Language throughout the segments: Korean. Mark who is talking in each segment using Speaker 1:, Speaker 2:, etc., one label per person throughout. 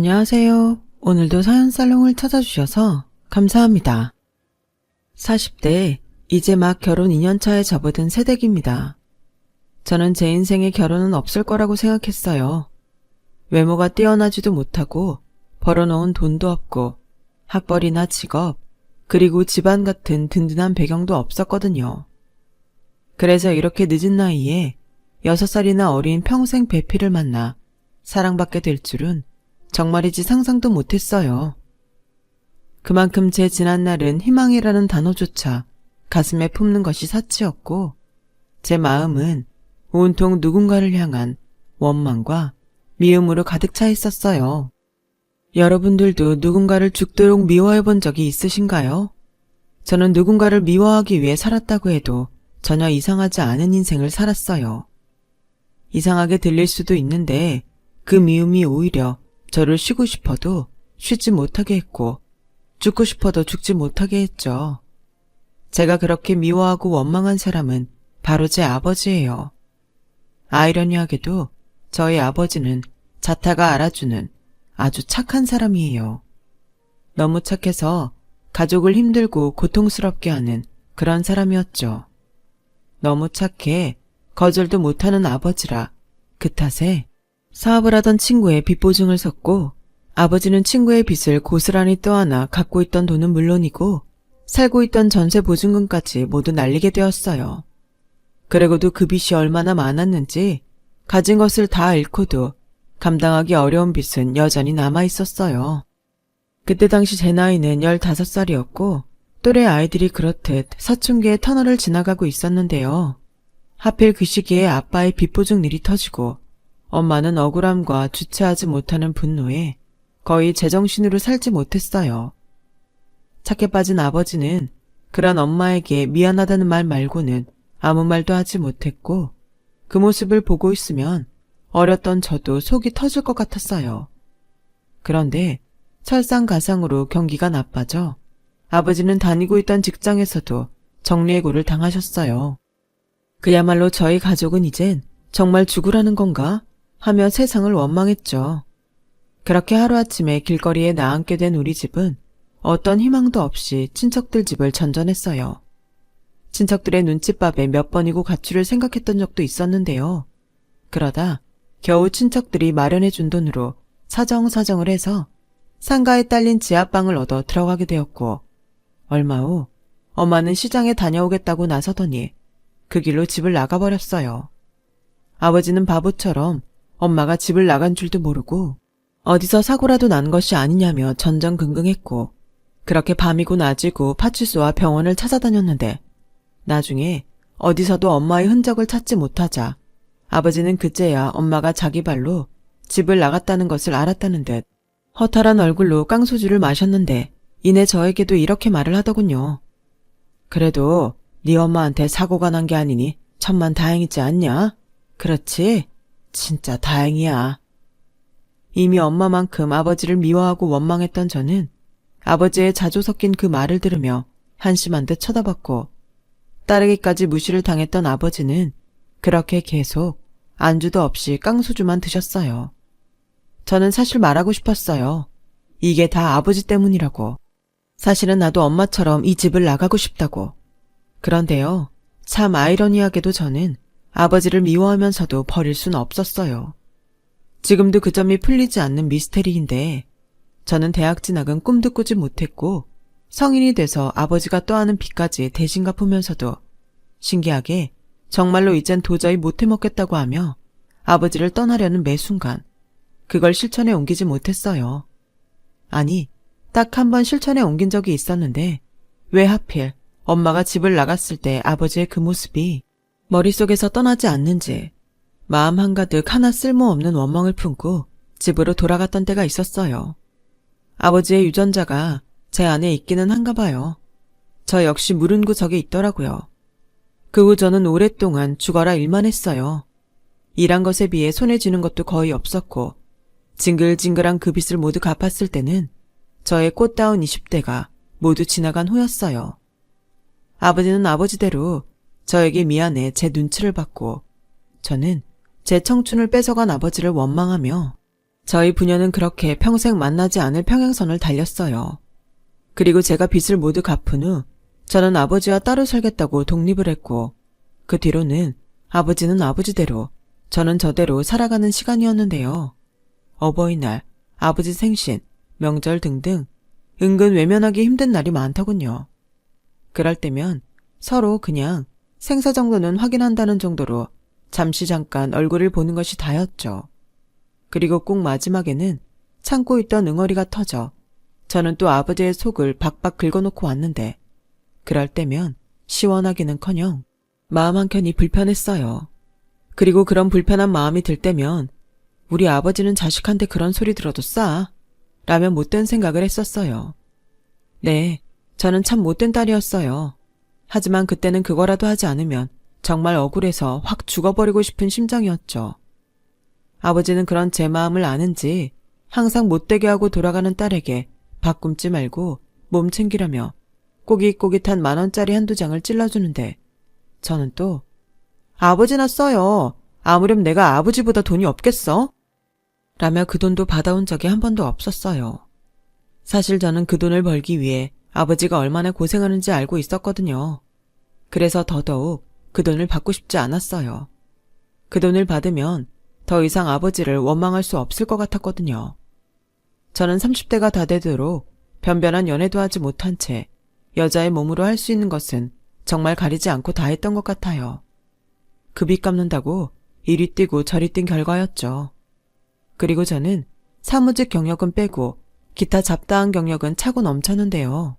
Speaker 1: 안녕하세요. 오늘도 사연살롱을 찾아주셔서 감사합니다. 40대, 이제 막 결혼 2년차에 접어든 새댁입니다. 저는 제 인생에 결혼은 없을 거라고 생각했어요. 외모가 뛰어나지도 못하고 벌어놓은 돈도 없고 학벌이나 직업, 그리고 집안 같은 든든한 배경도 없었거든요. 그래서 이렇게 늦은 나이에 6살이나 어린 평생 배필을 만나 사랑받게 될 줄은 정말이지 상상도 못했어요. 그만큼 제 지난날은 희망이라는 단어조차 가슴에 품는 것이 사치였고 제 마음은 온통 누군가를 향한 원망과 미움으로 가득 차 있었어요. 여러분들도 누군가를 죽도록 미워해 본 적이 있으신가요? 저는 누군가를 미워하기 위해 살았다고 해도 전혀 이상하지 않은 인생을 살았어요. 이상하게 들릴 수도 있는데 그 미움이 오히려 저를 쉬고 싶어도 쉬지 못하게 했고 죽고 싶어도 죽지 못하게 했죠. 제가 그렇게 미워하고 원망한 사람은 바로 제 아버지예요. 아이러니하게도 저희 아버지는 자타가 알아주는 아주 착한 사람이에요. 너무 착해서 가족을 힘들고 고통스럽게 하는 그런 사람이었죠. 너무 착해 거절도 못하는 아버지라 그 탓에 사업을 하던 친구의 빚 보증을 섰고 아버지는 친구의 빚을 고스란히 떠안아 갖고 있던 돈은 물론이고 살고 있던 전세 보증금까지 모두 날리게 되었어요. 그리고도 그 빚이 얼마나 많았는지 가진 것을 다 잃고도 감당하기 어려운 빚은 여전히 남아있었어요. 그때 당시 제 나이는 15살이었고 또래 아이들이 그렇듯 사춘기의 터널을 지나가고 있었는데요. 하필 그 시기에 아빠의 빚 보증 일이 터지고 엄마는 억울함과 주체하지 못하는 분노에 거의 제정신으로 살지 못했어요. 착해 빠진 아버지는 그런 엄마에게 미안하다는 말 말고는 아무 말도 하지 못했고 그 모습을 보고 있으면 어렸던 저도 속이 터질 것 같았어요. 그런데 설상가상으로 경기가 나빠져 아버지는 다니고 있던 직장에서도 정리해고를 당하셨어요. 그야말로 저희 가족은 이젠 정말 죽으라는 건가 하며 세상을 원망했죠. 그렇게 하루아침에 길거리에 나앉게 된 우리 집은 어떤 희망도 없이 친척들 집을 전전했어요. 친척들의 눈칫밥에 몇 번이고 가출을 생각했던 적도 있었는데요. 그러다 겨우 친척들이 마련해준 돈으로 사정사정을 해서 상가에 딸린 지하방을 얻어 들어가게 되었고 얼마 후 엄마는 시장에 다녀오겠다고 나서더니 그 길로 집을 나가버렸어요. 아버지는 바보처럼 엄마가 집을 나간 줄도 모르고 어디서 사고라도 난 것이 아니냐며 전전긍긍했고 그렇게 밤이고 낮이고 파출소와 병원을 찾아다녔는데 나중에 어디서도 엄마의 흔적을 찾지 못하자 아버지는 그제야 엄마가 자기 발로 집을 나갔다는 것을 알았다는 듯 허탈한 얼굴로 깡소주를 마셨는데 이내 저에게도 이렇게 말을 하더군요. 그래도 네 엄마한테 사고가 난 게 아니니 천만 다행이지 않냐? 그렇지? 진짜 다행이야. 이미 엄마만큼 아버지를 미워하고 원망했던 저는 아버지의 자조 섞인 그 말을 들으며 한심한 듯 쳐다봤고 따르기까지 무시를 당했던 아버지는 그렇게 계속 안주도 없이 깡소주만 드셨어요. 저는 사실 말하고 싶었어요. 이게 다 아버지 때문이라고. 사실은 나도 엄마처럼 이 집을 나가고 싶다고. 그런데요, 참 아이러니하게도 저는 아버지를 미워하면서도 버릴 순 없었어요. 지금도 그 점이 풀리지 않는 미스테리인데 저는 대학 진학은 꿈도 꾸지 못했고 성인이 돼서 아버지가 떠안은 빚까지 대신 갚으면서도 신기하게 정말로 이젠 도저히 못 해먹겠다고 하며 아버지를 떠나려는 매 순간 그걸 실천에 옮기지 못했어요. 아니, 딱 한 번 실천에 옮긴 적이 있었는데 왜 하필 엄마가 집을 나갔을 때 아버지의 그 모습이 머릿속에서 떠나지 않는지 마음 한가득 하나 쓸모없는 원망을 품고 집으로 돌아갔던 때가 있었어요. 아버지의 유전자가 제 안에 있기는 한가 봐요. 저 역시 물은 구석에 있더라고요. 그 후 저는 오랫동안 죽어라 일만 했어요. 일한 것에 비해 손에 쥐는 것도 거의 없었고 징글징글한 그 빚을 모두 갚았을 때는 저의 꽃다운 20대가 모두 지나간 후였어요. 아버지는 아버지대로 저에게 미안해 제 눈치를 받고 저는 제 청춘을 뺏어간 아버지를 원망하며 저희 부녀는 그렇게 평생 만나지 않을 평행선을 달렸어요. 그리고 제가 빚을 모두 갚은 후 저는 아버지와 따로 살겠다고 독립을 했고, 그 뒤로는 아버지는 아버지대로, 저는 저대로 살아가는 시간이었는데요. 어버이날, 아버지 생신, 명절 등등 은근 외면하기 힘든 날이 많더군요. 그럴 때면 서로 그냥 생사 정도는 확인한다는 정도로 잠깐 얼굴을 보는 것이 다였죠. 그리고 꼭 마지막에는 참고 있던 응어리가 터져 저는 또 아버지의 속을 박박 긁어놓고 왔는데, 그럴 때면 시원하기는커녕 마음 한켠이 불편했어요. 그리고 그런 불편한 마음이 들 때면 우리 아버지는 자식한테 그런 소리 들어도 싸 라며 못된 생각을 했었어요. 네, 저는 참 못된 딸이었어요. 하지만 그때는 그거라도 하지 않으면 정말 억울해서 확 죽어버리고 싶은 심정이었죠. 아버지는 그런 제 마음을 아는지 항상 못되게 하고 돌아가는 딸에게 밥 굶지 말고 몸 챙기라며 꼬깃꼬깃한 10,000원짜리 한두 장을 찔러주는데, 저는 또 아버지나 써요. 아무렴 내가 아버지보다 돈이 없겠어? 라며 그 돈도 받아온 적이 한 번도 없었어요. 사실 저는 그 돈을 벌기 위해 아버지가 얼마나 고생하는지 알고 있었거든요. 그래서 더더욱 그 돈을 받고 싶지 않았어요. 그 돈을 받으면 더 이상 아버지를 원망할 수 없을 것 같았거든요. 저는 30대가 다 되도록 변변한 연애도 하지 못한 채 여자의 몸으로 할 수 있는 것은 정말 가리지 않고 다 했던 것 같아요. 그 빚 갚는다고 이리 뛰고 저리 뛴 결과였죠. 그리고 저는 사무직 경력은 빼고 기타 잡다한 경력은 차고 넘쳤는데요.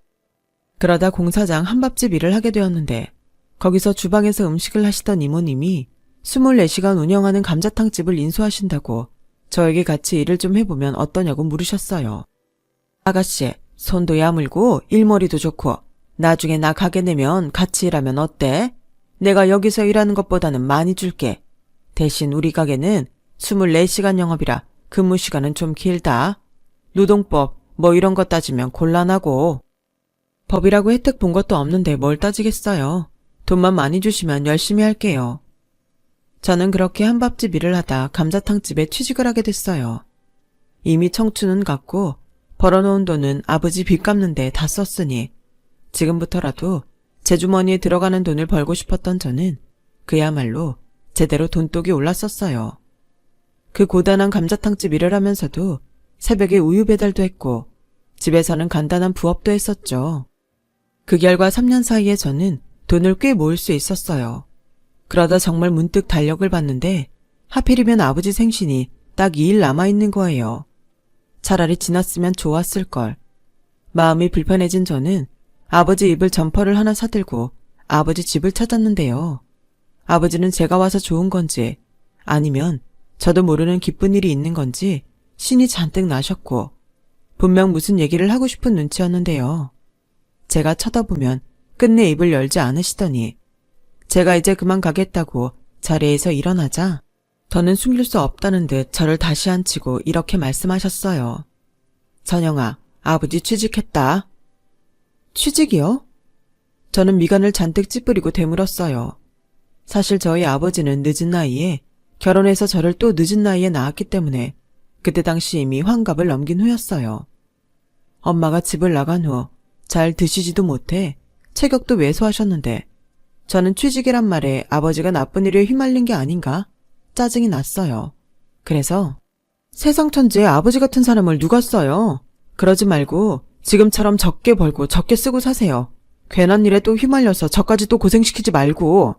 Speaker 1: 그러다 공사장 한밥집 일을 하게 되었는데, 거기서 주방에서 음식을 하시던 이모님이 24시간 운영하는 감자탕집을 인수하신다고 저에게 같이 일을 좀 해보면 어떠냐고 물으셨어요. 아가씨, 손도 야물고 일머리도 좋고 나중에 나 가게 내면 같이 일하면 어때? 내가 여기서 일하는 것보다는 많이 줄게. 대신 우리 가게는 24시간 영업이라 근무 시간은 좀 길다. 노동법 뭐 이런 거 따지면 곤란하고. 법이라고 혜택 본 것도 없는데 뭘 따지겠어요. 돈만 많이 주시면 열심히 할게요. 저는 그렇게 한밥집 일을 하다 감자탕집에 취직을 하게 됐어요. 이미 청춘은 갔고 벌어놓은 돈은 아버지 빚 갚는데 다 썼으니 지금부터라도 제 주머니에 들어가는 돈을 벌고 싶었던 저는 그야말로 제대로 돈독이 올랐었어요. 그 고단한 감자탕집 일을 하면서도 새벽에 우유 배달도 했고 집에서는 간단한 부업도 했었죠. 그 결과 3년 사이에 저는 돈을 꽤 모을 수 있었어요. 그러다 정말 문득 달력을 봤는데 하필이면 아버지 생신이 딱 2일 남아있는 거예요. 차라리 지났으면 좋았을걸. 마음이 불편해진 저는 아버지 입을 점퍼를 하나 사들고 아버지 집을 찾았는데요. 아버지는 제가 와서 좋은 건지 아니면 저도 모르는 기쁜 일이 있는 건지 신이 잔뜩 나셨고 분명 무슨 얘기를 하고 싶은 눈치였는데요. 제가 쳐다보면 끝내 입을 열지 않으시더니 제가 이제 그만 가겠다고 자리에서 일어나자 더는 숨길 수 없다는 듯 저를 다시 앉히고 이렇게 말씀하셨어요. 선영아, 아버지 취직했다. 취직이요? 저는 미간을 잔뜩 찌푸리고 되물었어요. 사실 저희 아버지는 늦은 나이에 결혼해서 저를 또 늦은 나이에 낳았기 때문에 그때 당시 이미 환갑을 넘긴 후였어요. 엄마가 집을 나간 후 잘 드시지도 못해 체격도 왜소하셨는데 저는 취직이란 말에 아버지가 나쁜 일에 휘말린 게 아닌가 짜증이 났어요. 그래서 세상 천지에 아버지 같은 사람을 누가 써요? 그러지 말고 지금처럼 적게 벌고 적게 쓰고 사세요. 괜한 일에 또 휘말려서 저까지 또 고생시키지 말고.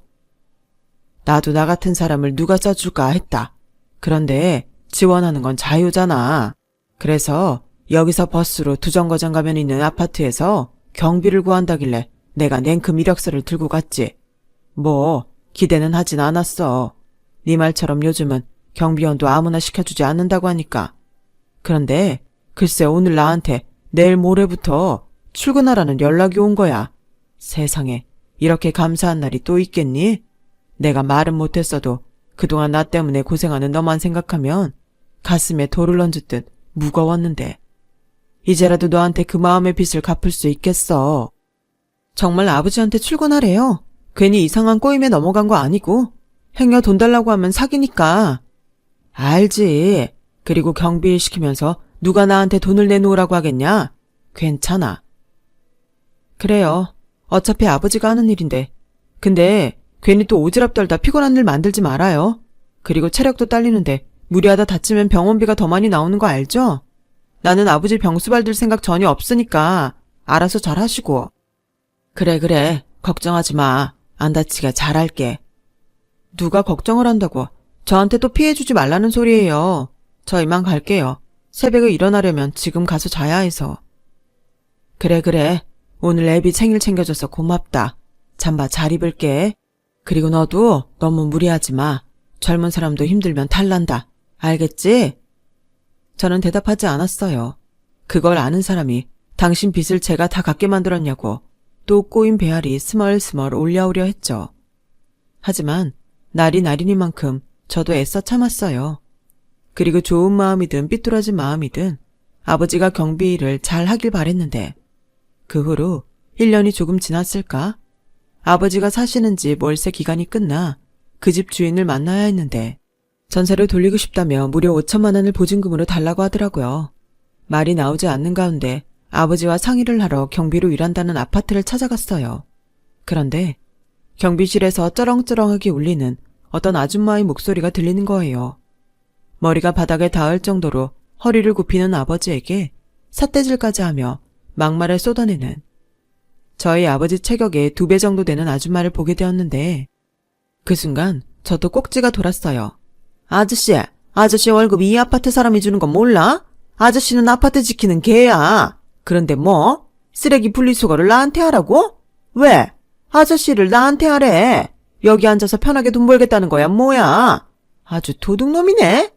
Speaker 1: 나도 나 같은 사람을 누가 써줄까 했다. 그런데 지원하는 건 자유잖아. 그래서 여기서 버스로 두정거장 가면 있는 아파트에서 경비를 구한다길래 내가 냉큼 이력서를 들고 갔지. 뭐 기대는 하진 않았어. 네 말처럼 요즘은 경비원도 아무나 시켜주지 않는다고 하니까. 그런데 글쎄 오늘 나한테 내일 모레부터 출근하라는 연락이 온 거야. 세상에 이렇게 감사한 날이 또 있겠니? 내가 말은 못했어도 그동안 나 때문에 고생하는 너만 생각하면 가슴에 돌을 얹듯 무거웠는데 이제라도 너한테 그 마음의 빚을 갚을 수 있겠어. 정말 아버지한테 출근하래요. 괜히 이상한 꼬임에 넘어간 거 아니고 행여 돈 달라고 하면 사기니까. 알지. 그리고 경비일 시키면서 누가 나한테 돈을 내놓으라고 하겠냐? 괜찮아. 그래요. 어차피 아버지가 하는 일인데. 근데 괜히 또 오지랖 떨다 피곤한 일 만들지 말아요. 그리고 체력도 딸리는데 무리하다 다치면 병원비가 더 많이 나오는 거 알죠? 나는 아버지 병수 받을 생각 전혀 없으니까 알아서 잘 하시고. 그래. 걱정하지 마. 안 다치게 잘할게. 누가 걱정을 한다고. 저한테 또 피해주지 말라는 소리예요. 저 이만 갈게요. 새벽에 일어나려면 지금 가서 자야 해서. 그래. 오늘 애비 생일 챙겨줘서 고맙다. 잠바 잘 입을게. 그리고 너도 너무 무리하지 마. 젊은 사람도 힘들면 탈난다. 알겠지? 저는 대답하지 않았어요. 그걸 아는 사람이 당신 빚을 제가 다 갚게 만들었냐고 또 꼬인 배알이 스멀스멀 올라오려 했죠. 하지만 날이 날이니만큼 저도 애써 참았어요. 그리고 좋은 마음이든 삐뚤어진 마음이든 아버지가 경비 일을 잘 하길 바랬는데 그 후로 1년이 조금 지났을까? 아버지가 사시는 집 월세 기간이 끝나 그 집 주인을 만나야 했는데 전세를 돌리고 싶다며 무려 5천만 원을 보증금으로 달라고 하더라고요. 말이 나오지 않는 가운데 아버지와 상의를 하러 경비로 일한다는 아파트를 찾아갔어요. 그런데 경비실에서 쩌렁쩌렁하게 울리는 어떤 아줌마의 목소리가 들리는 거예요. 머리가 바닥에 닿을 정도로 허리를 굽히는 아버지에게 삿대질까지 하며 막말을 쏟아내는 저희 아버지 체격의 2배 정도 되는 아줌마를 보게 되었는데 그 순간 저도 꼭지가 돌았어요. 아저씨 월급 이 아파트 사람이 주는 건 몰라? 아저씨는 아파트 지키는 개야. 그런데 뭐? 쓰레기 분리수거를 나한테 하라고? 왜? 아저씨를 나한테 하래. 여기 앉아서 편하게 돈 벌겠다는 거야 뭐야? 아주 도둑놈이네.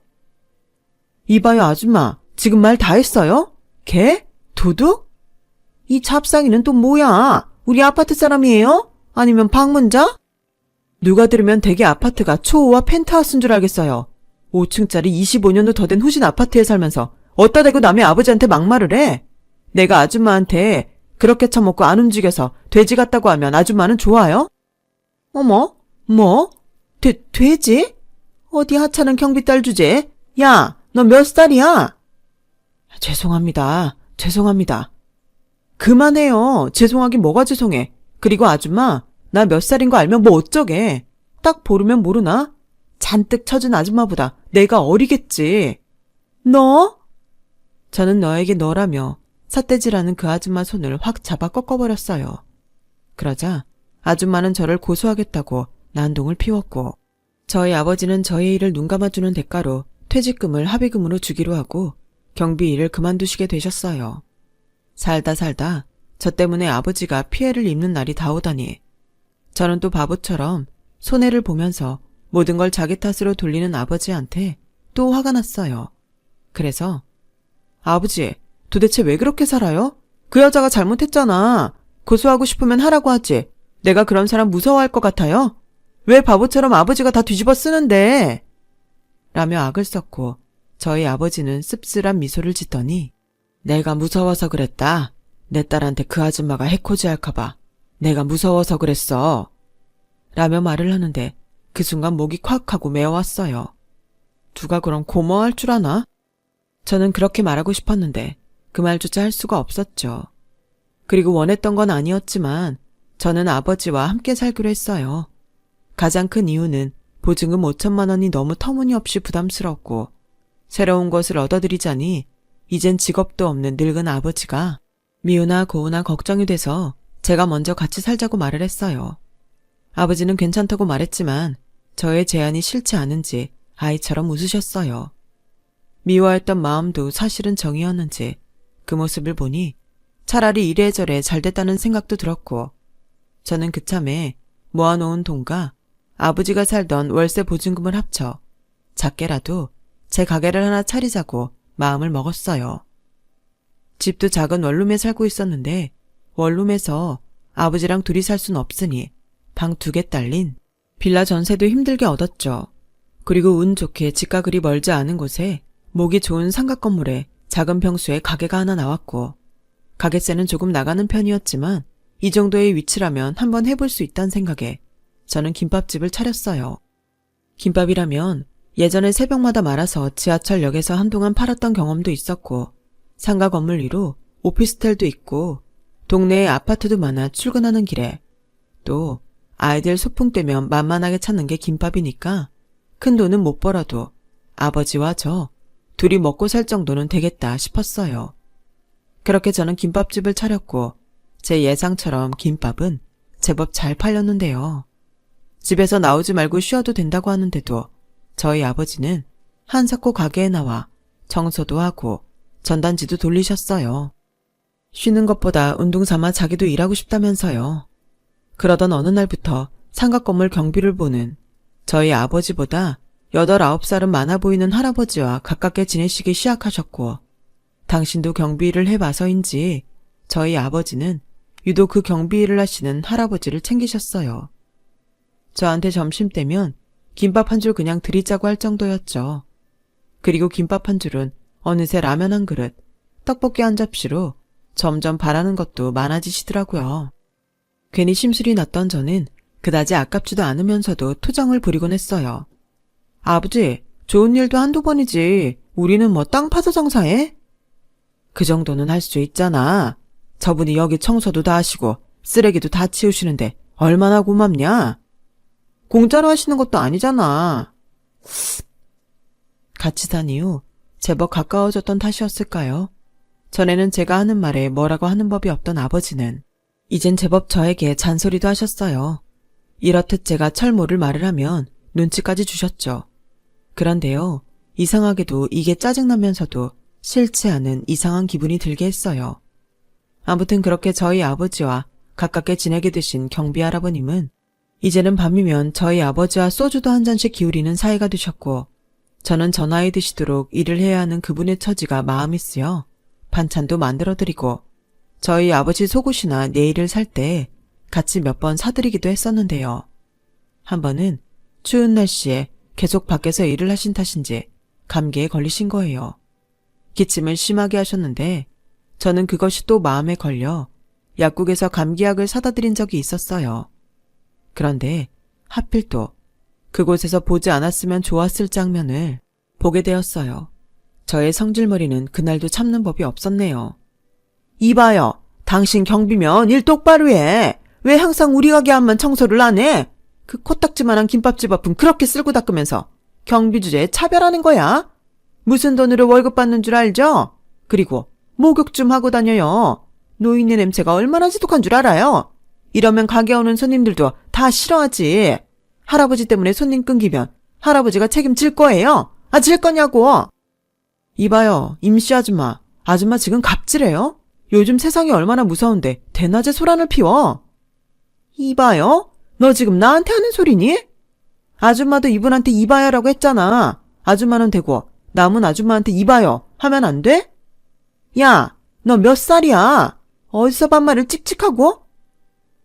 Speaker 1: 이봐요 아줌마. 지금 말 다 했어요? 개? 도둑? 이 잡상이는 또 뭐야? 우리 아파트 사람이에요? 아니면 방문자? 누가 들으면 대개 아파트가 초호화 펜트하우스인 줄 알겠어요. 5층짜리 25년도 더 된 후진 아파트에 살면서 어디다 대고 남의 아버지한테 막말을 해. 내가 아줌마한테 그렇게 처먹고 안 움직여서 돼지 같다고 하면 아줌마는 좋아요? 어머? 뭐? 돼지? 어디 하찮은 경비딸 주제? 야, 너 몇 살이야? 죄송합니다. 그만해요. 죄송하긴 뭐가 죄송해. 그리고 아줌마, 나 몇 살인 거 알면 뭐 어쩌게. 딱 보르면 모르나? 잔뜩 처진 아줌마보다 내가 어리겠지. 너? 저는 너에게 너라며 삿대질하는 그 아줌마 손을 확 잡아 꺾어버렸어요. 그러자 아줌마는 저를 고소하겠다고 난동을 피웠고 저희 아버지는 저의 일을 눈감아주는 대가로 퇴직금을 합의금으로 주기로 하고 경비 일을 그만두시게 되셨어요. 살다 저 때문에 아버지가 피해를 입는 날이 다오다니 저는 또 바보처럼 손해를 보면서 모든 걸 자기 탓으로 돌리는 아버지한테 또 화가 났어요. 그래서 아버지, 도대체 왜 그렇게 살아요? 그 여자가 잘못했잖아. 고소하고 싶으면 하라고 하지. 내가 그런 사람 무서워할 것 같아요? 왜 바보처럼 아버지가 다 뒤집어 쓰는데? 라며 악을 썼고 저희 아버지는 씁쓸한 미소를 짓더니 내가 무서워서 그랬다. 내 딸한테 그 아줌마가 해코지 할까봐. 내가 무서워서 그랬어. 라며 말을 하는데 그 순간 목이 콱 하고 메어왔어요. 누가 그럼 고마워할 줄 아나? 저는 그렇게 말하고 싶었는데 그 말조차 할 수가 없었죠. 그리고 원했던 건 아니었지만 저는 아버지와 함께 살기로 했어요. 가장 큰 이유는 보증금 5천만 원이 너무 터무니없이 부담스럽고 새로운 것을 얻어들이자니 이젠 직업도 없는 늙은 아버지가 미우나 고우나 걱정이 돼서 제가 먼저 같이 살자고 말을 했어요. 아버지는 괜찮다고 말했지만 저의 제안이 싫지 않은지 아이처럼 웃으셨어요. 미워했던 마음도 사실은 정이었는지 그 모습을 보니 차라리 이래저래 잘됐다는 생각도 들었고 저는 그참에 모아놓은 돈과 아버지가 살던 월세 보증금을 합쳐 작게라도 제 가게를 하나 차리자고 마음을 먹었어요. 집도 작은 원룸에 살고 있었는데 원룸에서 아버지랑 둘이 살 순 없으니 방 2개 딸린 빌라 전세도 힘들게 얻었죠. 그리고 운 좋게 집과 그리 멀지 않은 곳에 목이 좋은 상가 건물에 작은 평수에 가게가 하나 나왔고 가게세는 조금 나가는 편이었지만 이 정도의 위치라면 한번 해볼 수 있다는 생각에 저는 김밥집을 차렸어요. 김밥이라면 예전에 새벽마다 말아서 지하철역에서 한동안 팔았던 경험도 있었고, 상가 건물 위로 오피스텔도 있고, 동네에 아파트도 많아 출근하는 길에, 또 아이들 소풍 때면 만만하게 찾는 게 김밥이니까 큰 돈은 못 벌어도 아버지와 저 둘이 먹고 살 정도는 되겠다 싶었어요. 그렇게 저는 김밥집을 차렸고 제 예상처럼 김밥은 제법 잘 팔렸는데요. 집에서 나오지 말고 쉬어도 된다고 하는데도 저희 아버지는 한사코 가게에 나와 청소도 하고 전단지도 돌리셨어요. 쉬는 것보다 운동 삼아 자기도 일하고 싶다면서요. 그러던 어느 날부터 상가 건물 경비를 보는 저희 아버지보다 8, 9살은 많아 보이는 할아버지와 가깝게 지내시기 시작하셨고, 당신도 경비 일을 해봐서인지 저희 아버지는 유독 그 경비 일을 하시는 할아버지를 챙기셨어요. 저한테 점심때면 김밥 한 줄 그냥 드리자고 할 정도였죠. 그리고 김밥 한 줄은 어느새 라면 한 그릇, 떡볶이 한 접시로 점점 바라는 것도 많아지시더라고요. 괜히 심술이 났던 저는 그다지 아깝지도 않으면서도 투정을 부리곤 했어요. 아버지, 좋은 일도 한두 번이지 우리는 뭐 땅 파서 장사해? 그 정도는 할 수 있잖아. 저분이 여기 청소도 다 하시고 쓰레기도 다 치우시는데 얼마나 고맙냐? 공짜로 하시는 것도 아니잖아. 같이 산 이후 제법 가까워졌던 탓이었을까요? 전에는 제가 하는 말에 뭐라고 하는 법이 없던 아버지는 이젠 제법 저에게 잔소리도 하셨어요. 이렇듯 제가 철모를 말을 하면 눈치까지 주셨죠. 그런데요, 이상하게도 이게 짜증나면서도 싫지 않은 이상한 기분이 들게 했어요. 아무튼 그렇게 저희 아버지와 가깝게 지내게 되신 경비 할아버님은 이제는 밤이면 저희 아버지와 소주도 한 잔씩 기울이는 사이가 되셨고, 저는 저 나이 드시도록 일을 해야 하는 그분의 처지가 마음이 쓰여 반찬도 만들어드리고 저희 아버지 속옷이나 네일을 살 때 같이 몇 번 사드리기도 했었는데요. 한 번은 추운 날씨에 계속 밖에서 일을 하신 탓인지 감기에 걸리신 거예요. 기침을 심하게 하셨는데 저는 그것이 또 마음에 걸려 약국에서 감기약을 사다 드린 적이 있었어요. 그런데 하필 또 그곳에서 보지 않았으면 좋았을 장면을 보게 되었어요. 저의 성질머리는 그날도 참는 법이 없었네요. 이봐요. 당신 경비면 일 똑바로 해. 왜 항상 우리 가게 앞만 청소를 안 해? 그 코딱지만한 김밥집 앞은 그렇게 쓸고 닦으면서 경비 주제에 차별하는 거야? 무슨 돈으로 월급 받는 줄 알죠? 그리고 목욕 좀 하고 다녀요. 노인네 냄새가 얼마나 지독한 줄 알아요? 이러면 가게 오는 손님들도 다 싫어하지. 할아버지 때문에 손님 끊기면 할아버지가 책임질 거예요? 아, 질 거냐고. 이봐요, 임씨 아줌마. 아줌마 지금 갑질해요? 요즘 세상이 얼마나 무서운데 대낮에 소란을 피워. 이봐요? 너 지금 나한테 하는 소리니? 아줌마도 이분한테 이봐요라고 했잖아. 아줌마는 되고 남은 아줌마한테 이봐요 하면 안 돼? 야, 너 몇 살이야? 어디서 반말을 찍찍하고?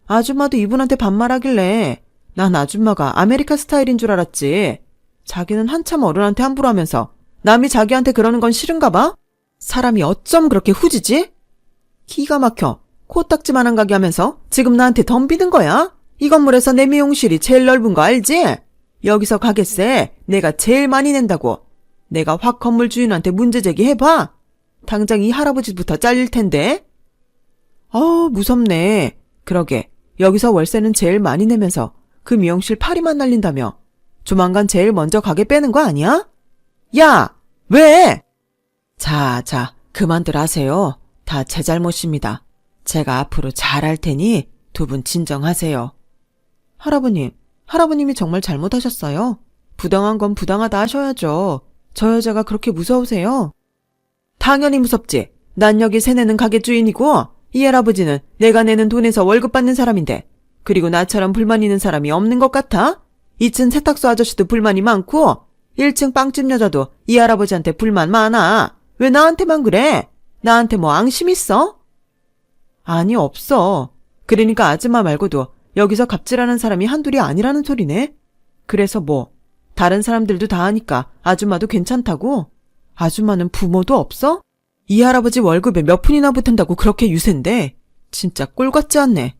Speaker 1: 아줌마도 이분한테 반말하길래 난 아줌마가 아메리카 스타일인 줄 알았지. 자기는 한참 어른한테 함부로 하면서 남이 자기한테 그러는 건 싫은가 봐? 사람이 어쩜 그렇게 후지지? 기가 막혀. 코딱지만한 가게 하면서 지금 나한테 덤비는 거야? 이 건물에서 내 미용실이 제일 넓은 거 알지? 여기서 가게세 내가 제일 많이 낸다고. 내가 확 건물 주인한테 문제 제기해봐. 당장 이 할아버지부터 잘릴 텐데. 무섭네. 그러게 여기서 월세는 제일 많이 내면서 그 미용실 파리만 날린다며 조만간 제일 먼저 가게 빼는 거 아니야? 야! 왜? 자, 그만들 하세요. 다 제 잘못입니다. 제가 앞으로 잘할 테니 두 분 진정하세요. 할아버님이 정말 잘못하셨어요. 부당한 건 부당하다 하셔야죠. 저 여자가 그렇게 무서우세요? 당연히 무섭지. 난 여기 세 내는 가게 주인이고 이 할아버지는 내가 내는 돈에서 월급 받는 사람인데, 그리고 나처럼 불만 있는 사람이 없는 것 같아? 2층 세탁소 아저씨도 불만이 많고 1층 빵집 여자도 이 할아버지한테 불만 많아. 왜 나한테만 그래? 나한테 뭐 앙심 있어? 아니, 없어. 그러니까 아줌마 말고도 여기서 갑질하는 사람이 한둘이 아니라는 소리네. 그래서 뭐 다른 사람들도 다 하니까 아줌마도 괜찮다고? 아줌마는 부모도 없어? 이 할아버지 월급에 몇 푼이나 붙은다고 그렇게 유세인데 진짜 꼴 같지 않네.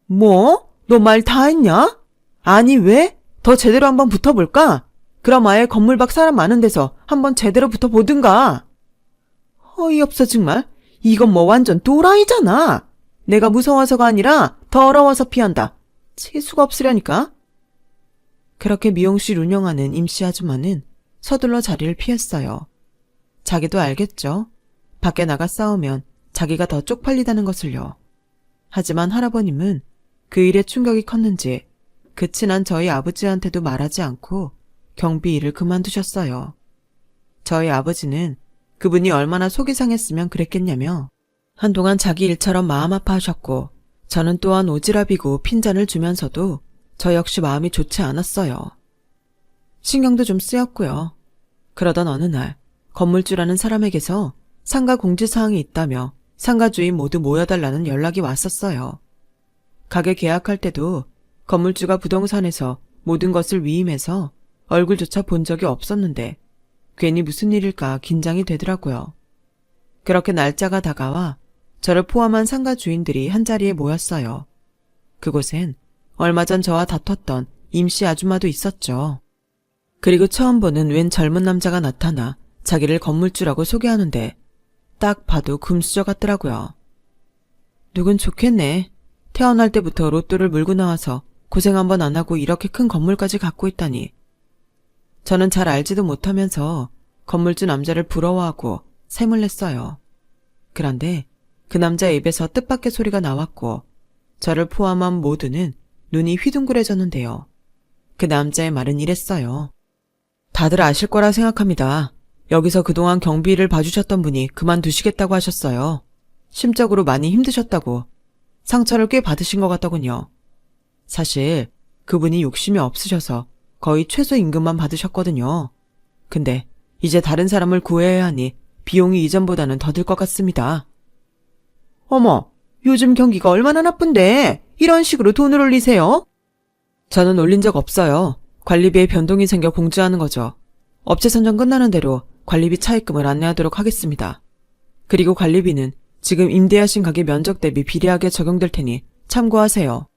Speaker 1: 뭐? 너 말 다 했냐? 아니, 왜? 더 제대로 한번 붙어볼까? 그럼 아예 건물 밖 사람 많은 데서 한번 제대로 붙어보든가. 어이없어 정말. 이건 뭐 완전 또라이잖아. 내가 무서워서가 아니라 더러워서 피한다. 재수가 없으려니까. 그렇게 미용실 운영하는 임씨 아줌마는 서둘러 자리를 피했어요. 자기도 알겠죠. 밖에 나가 싸우면 자기가 더 쪽팔리다는 것을요. 하지만 할아버님은 그 일에 충격이 컸는지 그 친한 저희 아버지한테도 말하지 않고 경비 일을 그만두셨어요. 저희 아버지는 그분이 얼마나 속이 상했으면 그랬겠냐며 한동안 자기 일처럼 마음 아파하셨고 저는 또한 오지랖이고 핀잔을 주면서도 저 역시 마음이 좋지 않았어요. 신경도 좀 쓰였고요. 그러던 어느 날 건물주라는 사람에게서 상가 공지사항이 있다며 상가 주인 모두 모여달라는 연락이 왔었어요. 가게 계약할 때도 건물주가 부동산에서 모든 것을 위임해서 얼굴조차 본 적이 없었는데 괜히 무슨 일일까 긴장이 되더라고요. 그렇게 날짜가 다가와 저를 포함한 상가 주인들이 한자리에 모였어요. 그곳엔 얼마 전 저와 다퉜던 임씨 아줌마도 있었죠. 그리고 처음 보는 웬 젊은 남자가 나타나 자기를 건물주라고 소개하는데 딱 봐도 금수저 같더라고요. 누군 좋겠네. 태어날 때부터 로또를 물고 나와서 고생 한번 안 하고 이렇게 큰 건물까지 갖고 있다니. 저는 잘 알지도 못하면서 건물주 남자를 부러워하고 샘을 냈어요. 그런데 그 남자 입에서 뜻밖의 소리가 나왔고 저를 포함한 모두는 눈이 휘둥그레졌는데요. 그 남자의 말은 이랬어요. 다들 아실 거라 생각합니다. 여기서 그동안 경비를 봐주셨던 분이 그만두시겠다고 하셨어요. 심적으로 많이 힘드셨다고. 상처를 꽤 받으신 것 같더군요. 사실 그분이 욕심이 없으셔서 거의 최소임금만 받으셨거든요. 근데 이제 다른 사람을 구해야 하니 비용이 이전보다는 더 들 것 같습니다. 어머, 요즘 경기가 얼마나 나쁜데 이런 식으로 돈을 올리세요? 저는 올린 적 없어요. 관리비에 변동이 생겨 공지하는 거죠. 업체 선정 끝나는 대로 관리비 차입금을 안내하도록 하겠습니다. 그리고 관리비는 지금 임대하신 가게 면적 대비 비례하게 적용될 테니 참고하세요.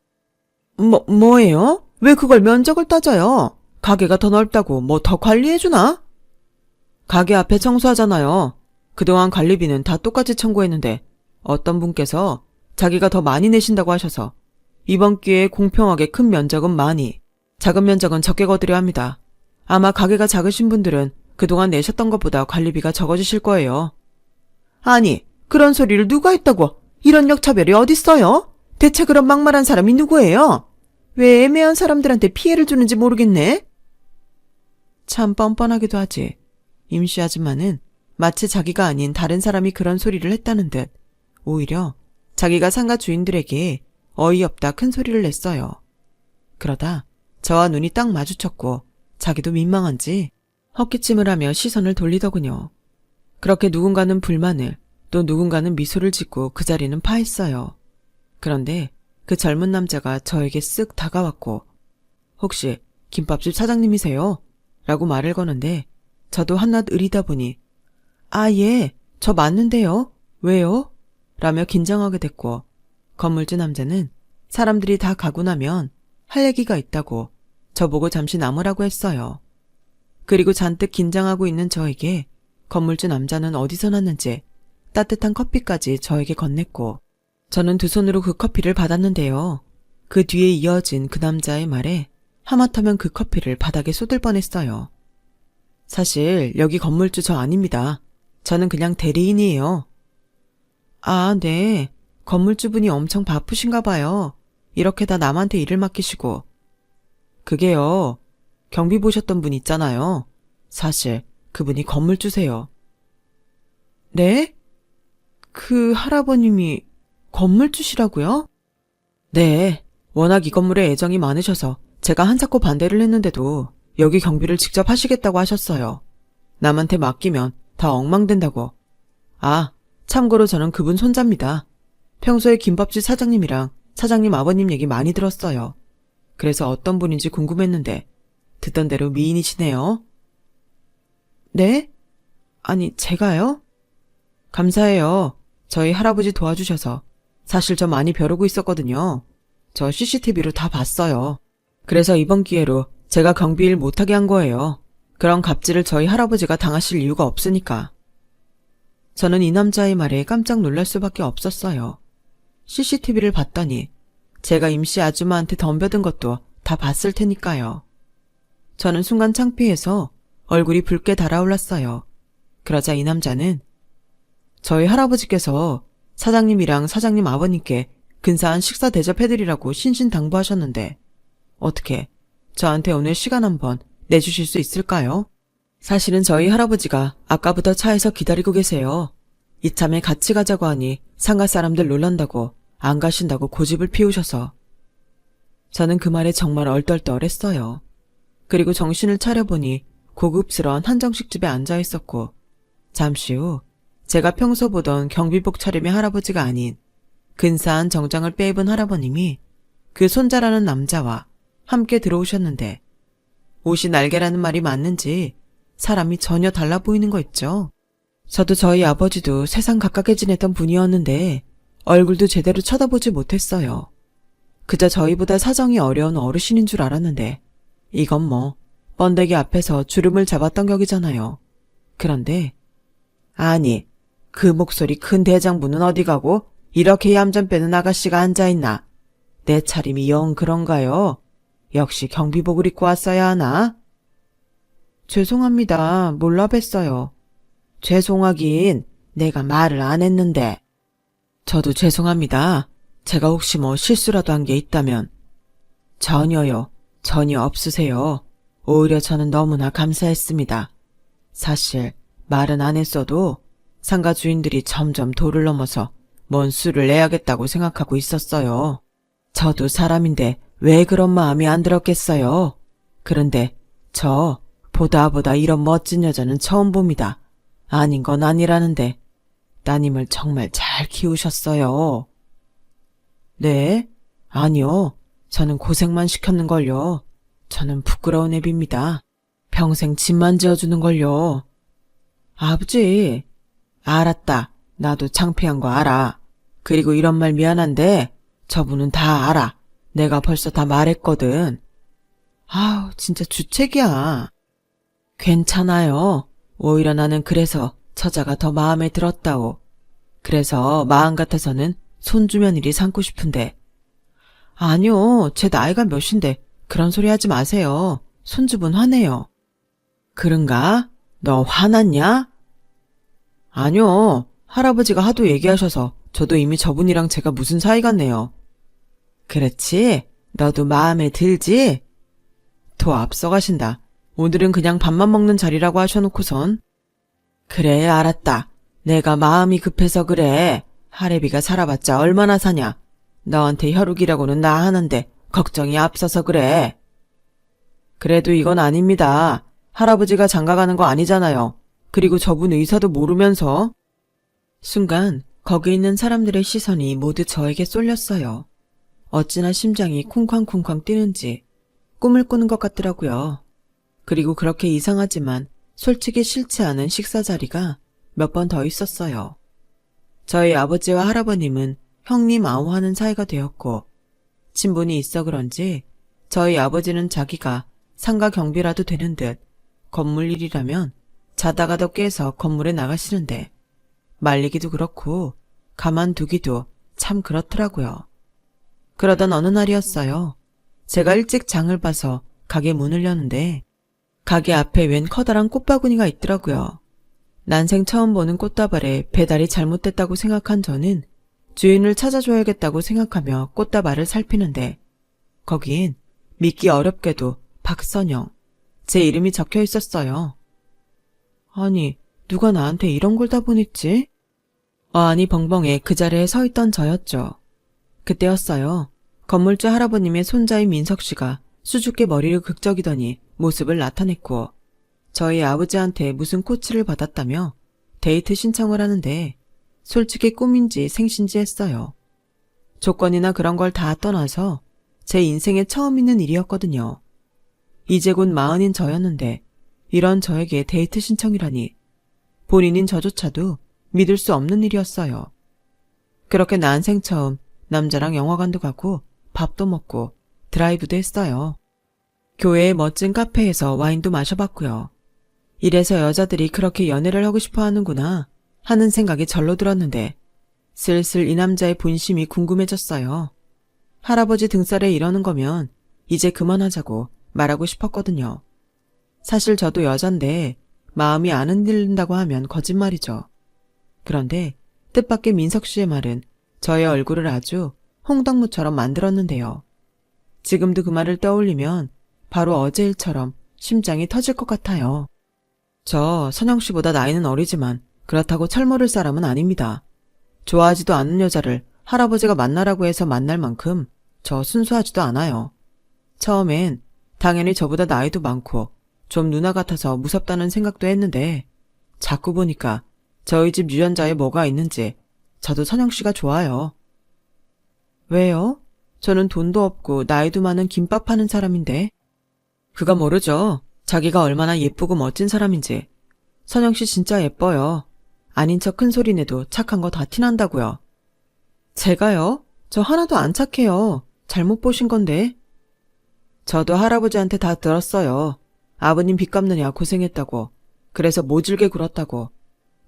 Speaker 1: 뭐예요? 왜 그걸 면적을 따져요? 가게가 더 넓다고 뭐 더 관리해주나? 가게 앞에 청소하잖아요. 그동안 관리비는 다 똑같이 청구했는데 어떤 분께서 자기가 더 많이 내신다고 하셔서 이번 기회에 공평하게 큰 면적은 많이, 작은 면적은 적게 거드려 합니다. 아마 가게가 작으신 분들은 그동안 내셨던 것보다 관리비가 적어지실 거예요. 아니, 그런 소리를 누가 했다고? 이런 역차별이 어딨어요? 대체 그런 막말한 사람이 누구예요? 왜 애매한 사람들한테 피해를 주는지 모르겠네? 참 뻔뻔하기도 하지. 임씨 아줌마는 마치 자기가 아닌 다른 사람이 그런 소리를 했다는 듯 오히려 자기가 상가 주인들에게 어이없다 큰 소리를 냈어요. 그러다 저와 눈이 딱 마주쳤고 자기도 민망한지 헛기침을 하며 시선을 돌리더군요. 그렇게 누군가는 불만을 또 누군가는 미소를 짓고 그 자리는 파했어요. 그런데 그 젊은 남자가 저에게 쓱 다가왔고 혹시 김밥집 사장님이세요? 라고 말을 거는데 저도 한낱 의리다 보니 아, 예, 저 맞는데요. 왜요? 라며 긴장하게 됐고 건물주 남자는 사람들이 다 가고 나면 할 얘기가 있다고 저보고 잠시 남으라고 했어요. 그리고 잔뜩 긴장하고 있는 저에게 건물주 남자는 어디서 났는지 따뜻한 커피까지 저에게 건넸고 저는 두 손으로 그 커피를 받았는데요. 그 뒤에 이어진 그 남자의 말에 하마터면 그 커피를 바닥에 쏟을 뻔했어요. 사실 여기 건물주 저 아닙니다. 저는 그냥 대리인이에요. 아, 네. 건물주분이 엄청 바쁘신가 봐요. 이렇게 다 남한테 일을 맡기시고. 그게요. 경비 보셨던 분 있잖아요. 사실 그분이 건물주세요. 네? 그 할아버님이 건물주시라고요? 네. 워낙 이 건물에 애정이 많으셔서 제가 한사코 반대를 했는데도 여기 경비를 직접 하시겠다고 하셨어요. 남한테 맡기면 다 엉망된다고. 아, 참고로 저는 그분 손자입니다. 평소에 김밥집 사장님이랑 사장님 아버님 얘기 많이 들었어요. 그래서 어떤 분인지 궁금했는데 듣던 대로 미인이시네요. 네? 아니, 제가요? 감사해요. 저희 할아버지 도와주셔서. 사실 저 많이 벼르고 있었거든요. 저 CCTV로 다 봤어요. 그래서 이번 기회로 제가 경비 일 못하게 한 거예요. 그런 갑질을 저희 할아버지가 당하실 이유가 없으니까. 저는 이 남자의 말에 깜짝 놀랄 수밖에 없었어요. CCTV를 봤더니 제가 임시 아줌마한테 덤벼든 것도 다 봤을 테니까요. 저는 순간 창피해서 얼굴이 붉게 달아올랐어요. 그러자 이 남자는 저희 할아버지께서 사장님이랑 사장님 아버님께 근사한 식사 대접해드리라고 신신당부하셨는데 어떻게 저한테 오늘 시간 한번 내주실 수 있을까요? 사실은 저희 할아버지가 아까부터 차에서 기다리고 계세요. 이참에 같이 가자고 하니 상가 사람들 놀란다고 안 가신다고 고집을 피우셔서. 저는 그 말에 정말 얼떨떨했어요. 그리고 정신을 차려보니 고급스러운 한정식집에 앉아있었고 잠시 후 제가 평소 보던 경비복 차림의 할아버지가 아닌 근사한 정장을 빼입은 할아버님이 그 손자라는 남자와 함께 들어오셨는데 옷이 날개라는 말이 맞는지 사람이 전혀 달라 보이는 거 있죠. 저도 저희 아버지도 세상 가깝게 지냈던 분이었는데 얼굴도 제대로 쳐다보지 못했어요. 그저 저희보다 사정이 어려운 어르신인 줄 알았는데 이건 뭐 번데기 앞에서 주름을 잡았던 격이잖아요. 그런데 아니 그 목소리 큰 대장부는 어디 가고 이렇게 얌전 빼는 아가씨가 앉아있나? 내 차림이 영 그런가요? 역시 경비복을 입고 왔어야 하나? 죄송합니다. 몰라 뵀어요. 죄송하긴 내가 말을 안 했는데. 저도 죄송합니다. 제가 혹시 뭐 실수라도 한 게 있다면. 전혀요. 전혀 없으세요. 오히려 저는 너무나 감사했습니다. 사실 말은 안 했어도 상가 주인들이 점점 도를 넘어서 뭔 수를 내야겠다고 생각하고 있었어요. 저도 사람인데 왜 그런 마음이 안 들었겠어요. 그런데 저 보다 이런 멋진 여자는 처음 봅니다. 아닌 건 아니라는데 따님을 정말 잘 키우셨어요. 네? 아니요. 저는 고생만 시켰는걸요. 저는 부끄러운 애비입니다. 평생 집만 지어주는걸요. 아버지, 알았다. 나도 창피한 거 알아. 그리고 이런 말 미안한데 저분은 다 알아. 내가 벌써 다 말했거든. 아우, 진짜 주책이야. 괜찮아요. 오히려 나는 그래서 처자가 더 마음에 들었다오. 그래서 마음 같아서는 손주며느리 삼고 싶은데. 아니요, 제 나이가 몇인데 그런 소리 하지 마세요. 손주분 화내요. 그런가? 너 화났냐? 아니요, 할아버지가 하도 얘기하셔서 저도 이미 저분이랑 제가 무슨 사이 같네요. 그렇지? 너도 마음에 들지? 더 앞서가신다. 오늘은 그냥 밥만 먹는 자리라고 하셔놓고선. 그래, 알았다. 내가 마음이 급해서 그래. 할애비가 살아봤자 얼마나 사냐. 너한테 혈육이라고는 나 하는데 걱정이 앞서서 그래. 그래도 이건 아닙니다. 할아버지가 장가가는 거 아니잖아요. 그리고 저분 의사도 모르면서. 순간 거기 있는 사람들의 시선이 모두 저에게 쏠렸어요. 어찌나 심장이 쿵쾅쿵쾅 뛰는지 꿈을 꾸는 것 같더라고요. 그리고 그렇게 이상하지만 솔직히 싫지 않은 식사 자리가 몇 번 더 있었어요. 저희 아버지와 할아버님은 형님 아우하는 사이가 되었고 친분이 있어 그런지 저희 아버지는 자기가 상가 경비라도 되는 듯 건물 일이라면 자다가도 깨서 건물에 나가시는데 말리기도 그렇고 가만두기도 참 그렇더라고요. 그러던 어느 날이었어요. 제가 일찍 장을 봐서 가게 문을 여는데 가게 앞에 웬 커다란 꽃바구니가 있더라고요. 난생 처음 보는 꽃다발에 배달이 잘못됐다고 생각한 저는 주인을 찾아줘야겠다고 생각하며 꽃다발을 살피는데 거긴 믿기 어렵게도 박선영, 제 이름이 적혀 있었어요. 아니, 누가 나한테 이런 걸 다 보냈지? 어안이 벙벙해 그 자리에 서 있던 저였죠. 그때였어요. 건물주 할아버님의 손자인 민석 씨가 수줍게 머리를 극적이더니 모습을 나타냈고 저희 아버지한테 무슨 코치를 받았다며 데이트 신청을 하는데 솔직히 꿈인지 생신지 했어요. 조건이나 그런 걸 다 떠나서 제 인생에 처음 있는 일이었거든요. 이제 곧 40인 저였는데 이런 저에게 데이트 신청이라니 본인인 저조차도 믿을 수 없는 일이었어요. 그렇게 난생 처음 남자랑 영화관도 가고 밥도 먹고 드라이브도 했어요. 교회의 멋진 카페에서 와인도 마셔봤고요. 이래서 여자들이 그렇게 연애를 하고 싶어 하는구나 하는 생각이 절로 들었는데 슬슬 이 남자의 본심이 궁금해졌어요. 할아버지 등살에 이러는 거면 이제 그만하자고 말하고 싶었거든요. 사실 저도 여잔데 마음이 안 흔들린다고 하면 거짓말이죠. 그런데 뜻밖의 민석 씨의 말은 저의 얼굴을 아주 홍당무처럼 만들었는데요. 지금도 그 말을 떠올리면 바로 어제 일처럼 심장이 터질 것 같아요. 저 선영 씨보다 나이는 어리지만 그렇다고 철모를 사람은 아닙니다. 좋아하지도 않는 여자를 할아버지가 만나라고 해서 만날 만큼 저 순수하지도 않아요. 처음엔 당연히 저보다 나이도 많고 좀 누나 같아서 무섭다는 생각도 했는데 자꾸 보니까 저희 집 유전자에 뭐가 있는지 저도 선영 씨가 좋아요. 왜요? 저는 돈도 없고 나이도 많은 김밥 파는 사람인데. 그가 모르죠. 자기가 얼마나 예쁘고 멋진 사람인지. 선영 씨 진짜 예뻐요. 아닌 척 큰 소리 내도 착한 거 다 티난다고요. 제가요? 저 하나도 안 착해요. 잘못 보신 건데. 저도 할아버지한테 다 들었어요. 아버님 빚 갚느냐 고생했다고. 그래서 모질게 굴었다고.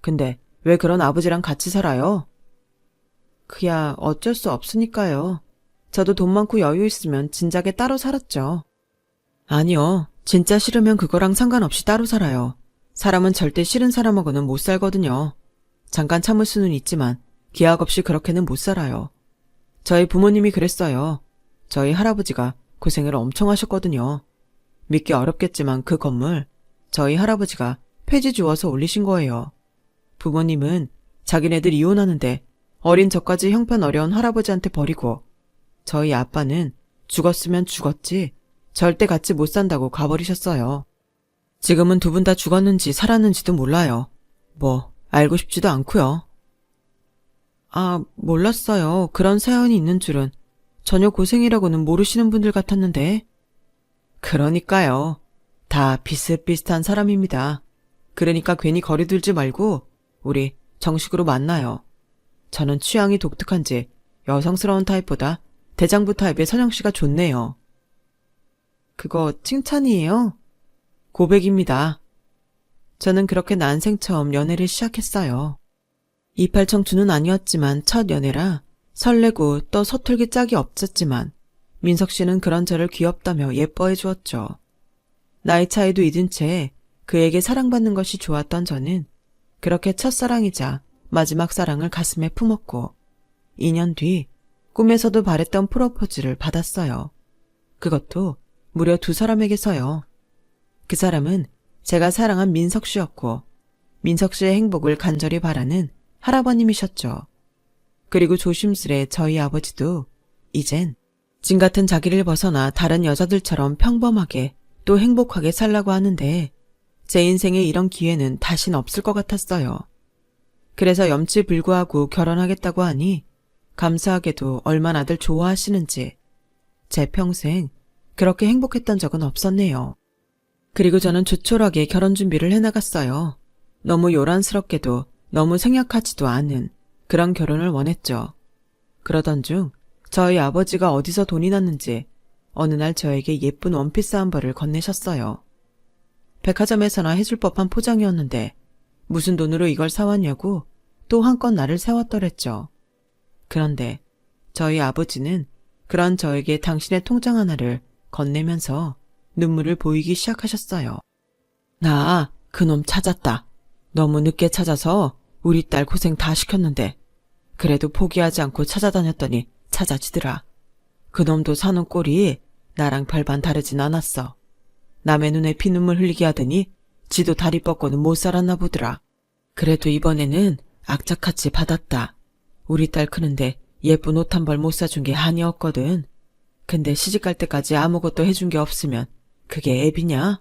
Speaker 1: 근데 왜 그런 아버지랑 같이 살아요? 그야 어쩔 수 없으니까요. 저도 돈 많고 여유 있으면 진작에 따로 살았죠. 아니요. 진짜 싫으면 그거랑 상관없이 따로 살아요. 사람은 절대 싫은 사람하고는 못 살거든요. 잠깐 참을 수는 있지만 기약 없이 그렇게는 못 살아요. 저희 부모님이 그랬어요. 저희 할아버지가 고생을 엄청 하셨거든요. 믿기 어렵겠지만 그 건물 저희 할아버지가 폐지 주워서 올리신 거예요. 부모님은 자기네들 이혼하는데 어린 저까지 형편 어려운 할아버지한테 버리고 저희 아빠는 죽었으면 죽었지 절대 같이 못 산다고 가버리셨어요. 지금은 두 분 다 죽었는지 살았는지도 몰라요. 뭐 알고 싶지도 않고요. 아, 몰랐어요. 그런 사연이 있는 줄은. 전혀 고생이라고는 모르시는 분들 같았는데. 그러니까요. 다 비슷비슷한 사람입니다. 그러니까 괜히 거리 둘지 말고 우리 정식으로 만나요. 저는 취향이 독특한지 여성스러운 타입보다 대장부 타입의 선영씨가 좋네요. 그거 칭찬이에요? 고백입니다. 저는 그렇게 난생 처음 연애를 시작했어요. 이팔 청춘은 아니었지만 첫 연애라 설레고 또 서툴기 짝이 없었지만 민석 씨는 그런 저를 귀엽다며 예뻐해 주었죠. 나이 차이도 잊은 채 그에게 사랑받는 것이 좋았던 저는 그렇게 첫사랑이자 마지막 사랑을 가슴에 품었고 2년 뒤 꿈에서도 바랬던 프로포즈를 받았어요. 그것도 무려 두 사람에게서요. 그 사람은 제가 사랑한 민석 씨였고 민석 씨의 행복을 간절히 바라는 할아버님이셨죠. 그리고 조심스레 저희 아버지도 이젠 진 같은 자기를 벗어나 다른 여자들처럼 평범하게 또 행복하게 살라고 하는데 제 인생에 이런 기회는 다신 없을 것 같았어요. 그래서 염치불구하고 결혼하겠다고 하니 감사하게도 얼마나들 좋아하시는지 제 평생 그렇게 행복했던 적은 없었네요. 그리고 저는 조촐하게 결혼 준비를 해나갔어요. 너무 요란스럽게도 너무 생략하지도 않은 그런 결혼을 원했죠. 그러던 중 저희 아버지가 어디서 돈이 났는지 어느 날 저에게 예쁜 원피스 한 벌을 건네셨어요. 백화점에서나 해줄 법한 포장이었는데 무슨 돈으로 이걸 사왔냐고 또 한껏 나를 세웠더랬죠. 그런데 저희 아버지는 그런 저에게 당신의 통장 하나를 건네면서 눈물을 보이기 시작하셨어요. 나 그놈 찾았다. 너무 늦게 찾아서 우리 딸 고생 다 시켰는데 그래도 포기하지 않고 찾아다녔더니 찾아지더라. 그놈도 사는 꼴이 나랑 별반 다르진 않았어. 남의 눈에 피눈물 흘리게 하더니 지도 다리 뻗고는 못 살았나 보더라. 그래도 이번에는 악착같이 받았다. 우리 딸 크는데 예쁜 옷 한 벌 못 사준 게 한이었거든. 근데 시집갈 때까지 아무것도 해준 게 없으면 그게 애비냐?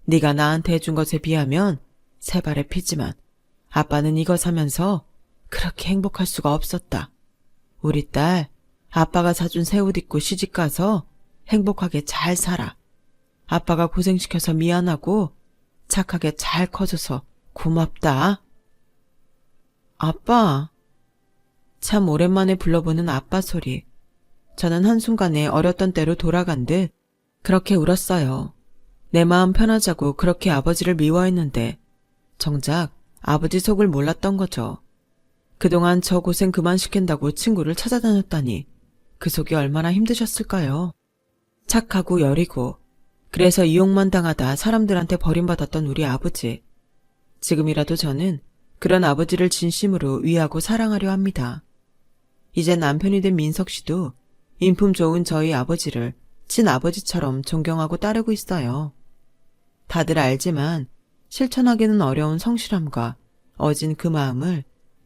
Speaker 1: 네가 나한테 해준 것에 비하면 세 발의 피지만 아빠는 이거 사면서 그렇게 행복할 수가 없었다. 우리 딸 아빠가 사준 새 옷 입고 시집가서 행복하게 잘 살아. 아빠가 고생시켜서 미안하고 착하게 잘 커져서 고맙다. 아빠. 참 오랜만에 불러보는 아빠 소리. 저는 한순간에 어렸던 때로 돌아간 듯 그렇게 울었어요. 내 마음 편하자고 그렇게 아버지를 미워했는데 정작 아버지 속을 몰랐던 거죠. 그동안 저 고생 그만 시킨다고 친구를 찾아다녔다니 그 속이 얼마나 힘드셨을까요? 착하고 여리고 그래서 이용만 당하다 사람들한테 버림받았던 우리 아버지. 지금이라도 저는 그런 아버지를 진심으로 위하고 사랑하려 합니다. 이제 남편이 된 민석 씨도 인품 좋은 저희 아버지를 친아버지처럼 존경하고 따르고 있어요. 다들 알지만 실천하기는 어려운 성실함과 어진 그 마음을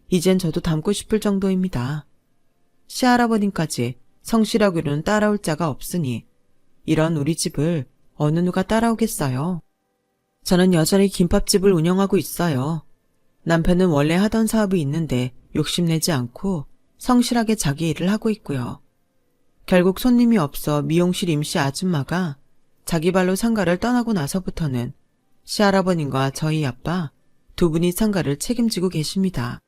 Speaker 1: 이젠 저도 담고 싶을 정도입니다. 시할아버님까지 성실하기로는 따라올 자가 없으니 이런 우리 집을 어느 누가 따라오겠어요. 저는 여전히 김밥집을 운영하고 있어요. 남편은 원래 하던 사업이 있는데 욕심내지 않고 성실하게 자기 일을 하고 있고요. 결국 손님이 없어 미용실 임시 아줌마가 자기 발로 상가를 떠나고 나서부터는 시할아버님과 저희 아빠 두 분이 상가를 책임지고 계십니다.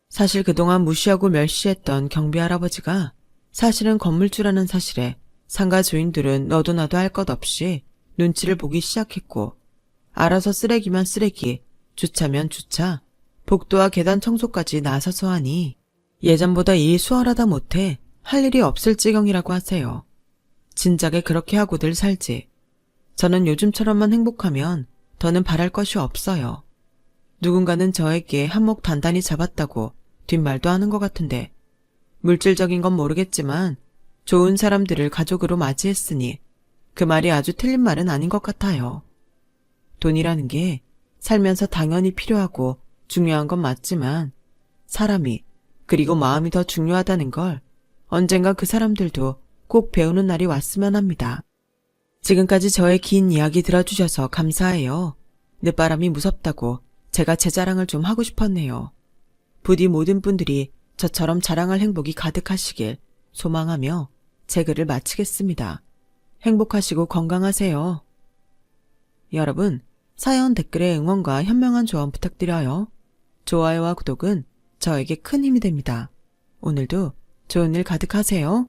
Speaker 1: 사실 그동안 무시하고 멸시했던 경비 할아버지가 사실은 건물주라는 사실에 상가 주인들은 너도 나도 할 것 없이 눈치를 보기 시작했고 알아서 쓰레기만 쓰레기, 주차면 주차, 복도와 계단 청소까지 나서서 하니 예전보다 일 수월하다 못해 할 일이 없을 지경이라고 하세요. 진작에 그렇게 하고들 살지. 저는 요즘처럼만 행복하면 더는 바랄 것이 없어요. 누군가는 저에게 한몫 단단히 잡았다고 뒷말도 하는 것 같은데 물질적인 건 모르겠지만 좋은 사람들을 가족으로 맞이했으니 그 말이 아주 틀린 말은 아닌 것 같아요. 돈이라는 게 살면서 당연히 필요하고 중요한 건 맞지만 사람이 그리고 마음이 더 중요하다는 걸 언젠가 그 사람들도 꼭 배우는 날이 왔으면 합니다. 지금까지 저의 긴 이야기 들어주셔서 감사해요. 늦바람이 무섭다고 제가 제 자랑을 좀 하고 싶었네요. 부디 모든 분들이 저처럼 자랑할 행복이 가득하시길 소망하며 제 글을 마치겠습니다. 행복하시고 건강하세요. 여러분, 사연 댓글에 응원과 현명한 조언 부탁드려요. 좋아요와 구독은 저에게 큰 힘이 됩니다. 오늘도 좋은 일 가득하세요.